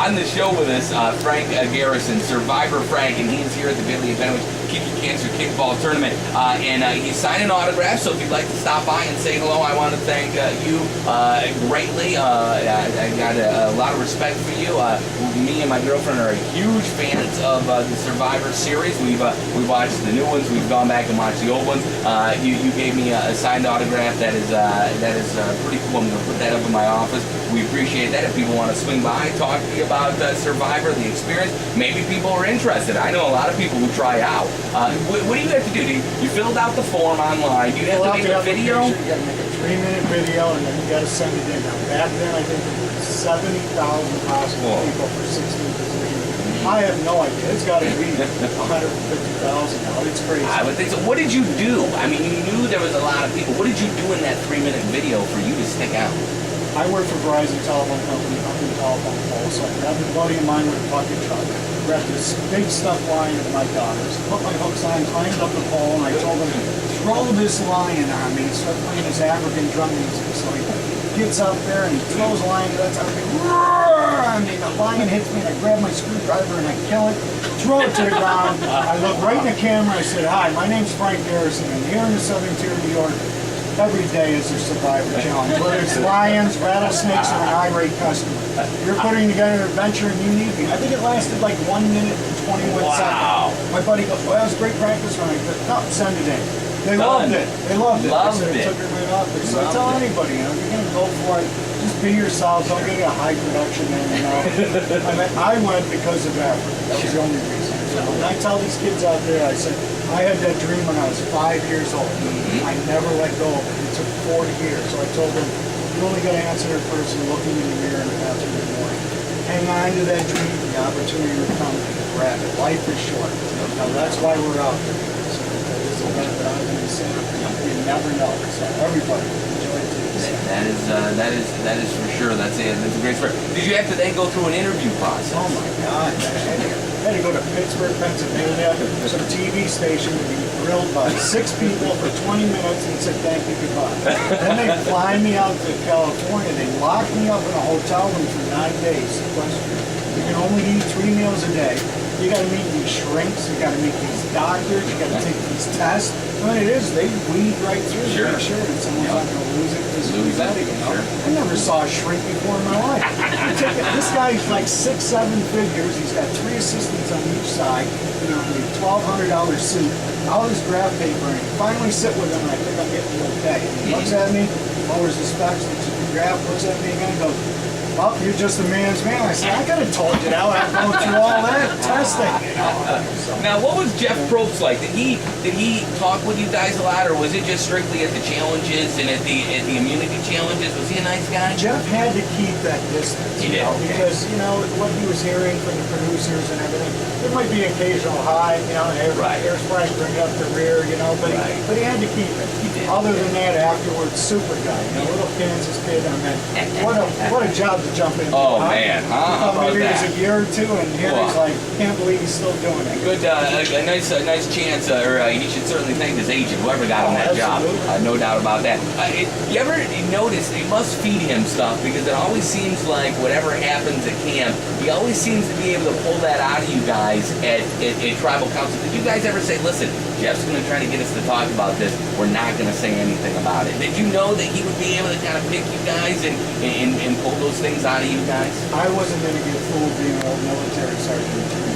on the show with us, Frank Garrison, Survivor Frank, and he's here at the Apenowich Cancer Kickball Tournament, and he's signing autographs. So if you'd like to stop by and say hello, I want to thank you greatly. I got a lot of respect for you. Me and my girlfriend are huge fans of the Survivor series. We've watched the new ones. We've gone back and watched the old ones. You gave me a signed autograph that is pretty cool. I'm going to put that up in my office. We appreciate that. If people want to swing by, talk to you about Survivor, the experience, maybe people are interested. I know a lot of people who try out. What do you have to do? You filled out the form online. Do you have to make a video? You got to make a 3-minute video, and then you got to send it in. Now, back then, I think there were 70,000 possible people for 16 positions. I have no idea. It's got to be 150,000 now. It's crazy. I would think so. What did you do? I mean, you knew there was a lot of people. What did you do in that 3-minute video for you to stick out? I work for Verizon Telephone Company, up in telephone poles. So I grabbed a buddy of mine with a bucket truck, grabbed this big stuffed lion of my daughter's, put my hooks on, climbed up the pole, and I told him, throw this lion on me. He started playing his African drum music. So he gets up there and he throws the lion to that time. I mean, the lion hits me, and I grab my screwdriver and I kill it, throw it to the ground. I look right in the camera. I said, hi, my name's Frank Garrison, and here in the southern tier of New York, every day is a Survivor challenge. Whether it's lions, rattlesnakes, or an irate customer. You're putting together an adventure and you need me. I think it lasted like 1 minute and 21 seconds. My buddy goes, well, that was great practice run. I said, no, send it in. They loved it. They loved it. Loved it. Took it right off there. So I tell anybody, you know, if you're going to go for it, just be yourself. Don't get a high production in, you know. I mean, I went because of effort. That was the only reason. So when I tell these kids out there, I said, I had that dream when I was 5 years old. I never let go of it. It took 40 years. So I told them, you only got to answer that person looking in the mirror in the bathroom in the morning. Hang on to that dream. The opportunity will come and grab it. Life is short. Now that's why we're out there. So that is the part that I'm going to say. You never know. So everybody, enjoy it too. That is for sure. That's it. That's a great story. Did you have to then go through an interview process? Oh my God! I had to go to Pittsburgh, Pennsylvania, some TV station to be grilled by 6 people for 20 minutes and said thank you, goodbye. Then they fly me out to California. They lock me up in a hotel room for 9 days. You can only eat 3 meals a day. You got to meet these shrinks. You got to meet these doctors. You got to take these tests. What it is, they weed right through to make sure that someone's not going to lose it. Lose that, you know? sure. I never saw a shrink before in my life. This guy's like 6-7 figures. He's got 3 assistants on each side. You know, a $1,200 suit, all this graph paper, and finally sit with him, and I think I'm getting okay. He looks at me, lowers the specs, looks at the graph, looks at me again, and goes, well, you're just a man's man. I said, I could have told you that without going through all that testing. You know? So. Now, what was Jeff Probst like? Did he talk with you guys a lot, or was it just strictly at the challenges and at the immunity challenges? Was he a nice guy? Jeff had to keep that distance. He did, okay. Because you know what he was hearing from the producers and everything. There might be occasional high, you know, here's Frank, bring up the rear, you know, but he had to keep it. He did. Other than that, afterwards, super guy, you know, little Kansas kid. I mean, what a job to jump into. Oh man, huh? How about maybe that? it was a year or two, and here he's like, can't believe he's still doing it. Good, a nice chance, or he should certainly thank his agent, whoever got him that job. No doubt about that. You ever notice they must feed him stuff, because it always seems like whatever happens at camp, he always seems to be able to pull that out of you guys at tribal council. Did you guys ever say, listen, Jeff's going to try to get us to talk about this, we're not going to say anything about it? Did you know that he would be able to kind of pick you guys and pull those things out of you guys? I wasn't going to get fooled being an old military sergeant.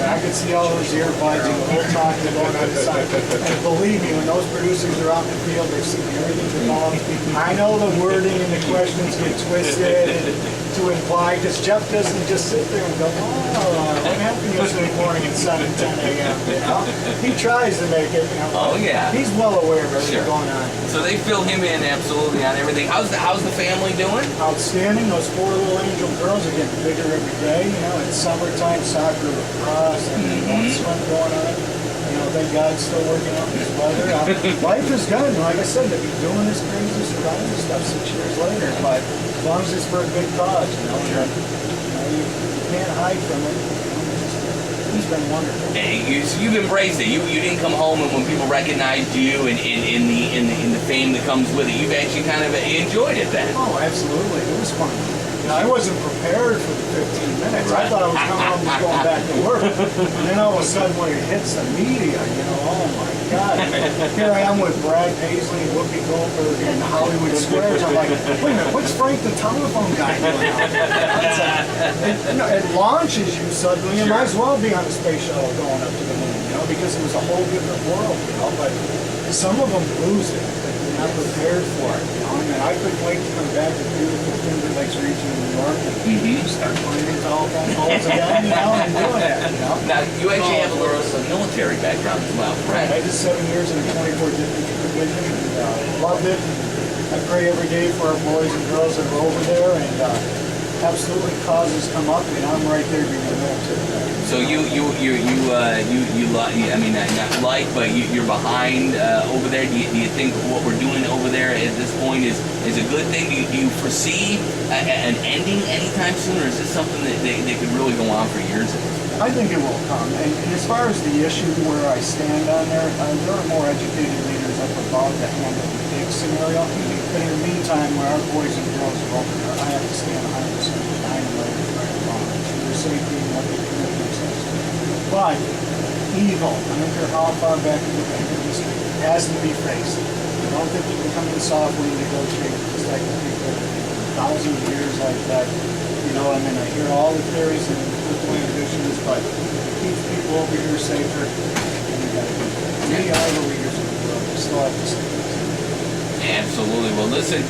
I could see all those earbuds and the whole talk going on the side. And believe me, when those producers are out in the field, they've seen everything involved. I know the wording and the questions get twisted to imply, because Jeff doesn't just sit there and go, oh, what happened yesterday morning at 7, 10 a.m. You know? He tries to make it, you know. Oh, yeah. He's well aware of everything going on. So they fill him in absolutely on everything. How's the family doing? Outstanding. Those 4 little angel girls are getting bigger every day. You know, it's summertime, soccer, lacrosse, and swim going on. You know, thank God it's still working out in this weather. Life is good. Like I said, to be doing this crazy survivor stuff 6 years later, but as long as it's for a good cause, you know, you can't hide from it. It's been wonderful. Hey, you've embraced it. You didn't come home and when people recognized you and in the fame that comes with it, you've actually kind of enjoyed it then. Oh, absolutely. It was fun. You know, I wasn't prepared for the 15 minutes. I thought I was coming home and going back to work. And then all of a sudden when it hits the media, you know, oh my God. Here I am with Brad Paisley, Whoopi Goldberg, and Hollywood Squares. I'm like, wait a minute, what's Frank the telephone guy doing out there? It launches you suddenly. You might as well be on a space shuttle going up to the moon, you know, because it was a whole different world, you know. But some of them lose it. They're not prepared for it, you know. And I couldn't wait to come back to beautiful Finger Lakes region in New York and start playing telephone poles again, you know, and doing that, you know. Now, you actually have a little military background as well, right? I did 7 years in a 24 different division and loved it. I pray every day for our boys and girls that are over there, and absolutely causes come up, and I'm right there being the military. So I mean, not like, but you're behind over there. Do you think what we're doing over there at this point is a good thing? Do you foresee an ending anytime soon, or is this something that they could really go on for years? I think it will come. And as far as the issue where I stand on there are more educated leaders up above that handle the big scenario. But in the meantime, where our boys and girls are over there, I have to stand 100% behind them right along for their safety and what they commit themselves to. But evil, I don't care how far back in the history, has to be faced. I don't think you can come in softly and negotiate just like the people thousands of years like that. You know, I mean, I hear all the theories and political ambitions, but it keeps people over here safer. And we got to do that. We are the leaders of the world. We still have to stay. Absolutely. Well, listen,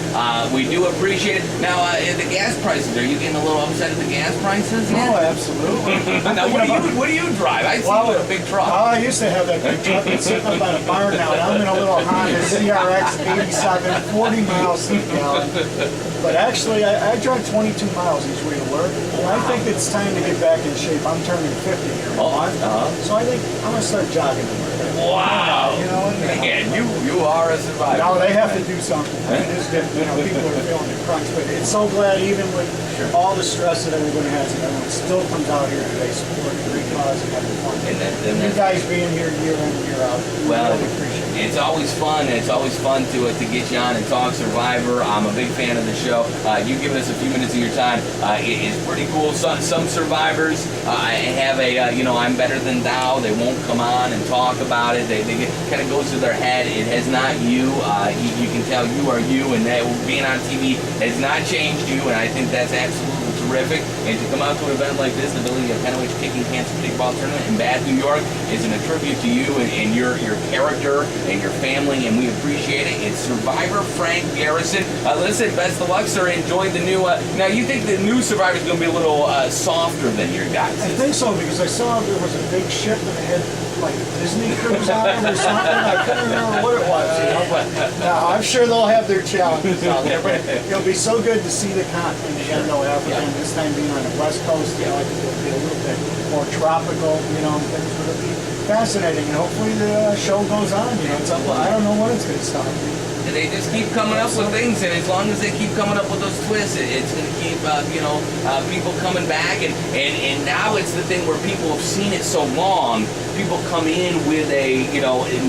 we do appreciate it. Now, the gas prices, are you getting a little upset at the gas prices? Oh, absolutely. Now, what do you drive? I see you in a big truck. I used to have that big truck that's sitting up on a barn now, and I'm in a little Honda CRX 87, 40 miles to the gallon. But actually, I drive 22 miles each way to work, and I think it's time to get back in shape. I'm turning 50 here in a month, so I think I'm going to start jogging to work. Wow. You know, Man, you are a survivor. No, they have to do something. I mean, it's different. You know, people are feeling the crunch, but it's so glad even with all the stress that everybody has, and everyone still comes out here today supporting a great cause and having fun. And you guys being here year in and year out, well, really appreciate it. It's always fun. It's always fun to get you on and talk Survivor. I'm a big fan of the show. You giving us a few minutes of your time is pretty cool. Some survivors have a I'm better than thou. They won't come on and talk about it. They kind of goes to their head. It has not you. You can tell you are you, and that being on TV has not changed you. And I think that's absolutely terrific. And to come out to an event like this, the Billy Apenowich Kicking Cancer Kickball Tournament in Bath, New York, is an tribute to you and your character and your family, and we appreciate it. It's Survivor Frank Garrison. Listen, best of luck, sir. Enjoy the new. Now, you think the new Survivor is going to be a little softer than your guys? I think so, because I saw there was a big ship that had like Disney cruise on it or something. I couldn't remember what it was, you know. But I'm sure they'll have their challenges out there. But it'll be so good to see the continent again, though, Africa, and this time being on the West Coast. You know, I think it'll be a little bit more tropical. You know, things will be fascinating, and hopefully the show goes on. You know, I don't know what it's going to stop. They just keep coming up with things, and as long as they keep coming up with those twists, it's going to keep people coming back. And now it's the thing where people have seen it so long, people come in with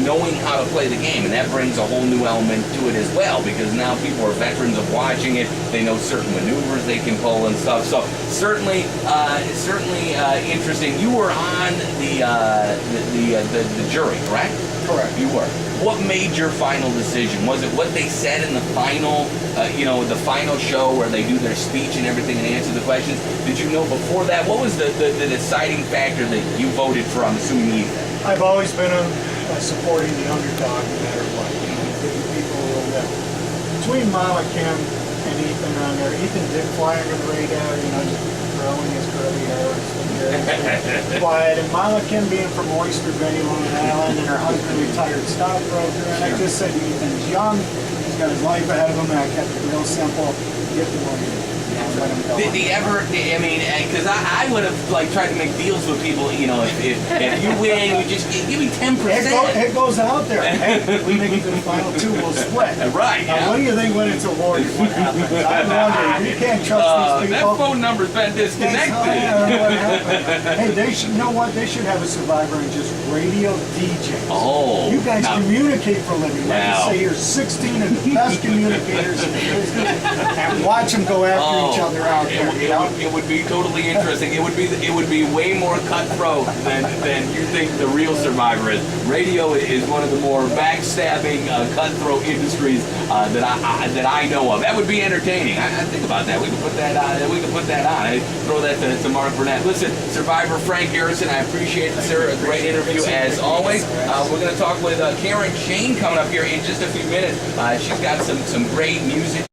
knowing how to play the game, and that brings a whole new element to it as well, because now people are veterans of watching it. They know certain maneuvers they can pull and stuff. So certainly interesting. You were on the jury, correct? Correct. You were. What made your final decision? Was it what they said in the final, the final show where they do their speech and everything and answer the questions? Did you know before that? What was the deciding factor that you voted for? I'm assuming Ethan. I've always been supporting the underdog no matter what. Giving people a little bit. Between Mama Kim and Ethan on there, Ethan did fly under the radar, just growing his curly hair and quiet. And Mama Kim being from Oyster Bay, Long Island, and her husband retired stockbroker. And I just said Ethan's young, he's got his life ahead of him, and I kept it real simple. Get the money. Did he ever? I mean, because I would have tried to make deals with people. If you win, you just give me 10%. It goes out there. Hey, we make it to the final two, we'll split. Right. Now, what do you think when it's awarded? What happens? I'm wondering. You can't trust these people. That phone number's been disconnected. Hey, they should. You know what? They should have a Survivor and just radio DJs. Oh. You guys communicate for a living. Let me say you're 16 of the best communicators in the business, and watch them go after each other out there. It would be totally interesting. It would be way more cutthroat than you think the real Survivor is. Radio is one of the more backstabbing, cutthroat industries that I know of. That would be entertaining. I think about that. We could put that on. We could put that on. I throw that to Mark Burnett. Listen, Survivor Frank Garrison, I appreciate it, sir. A great interview as always. We're going to talk with Karen Shane coming up here in just a few minutes. She's got some great music.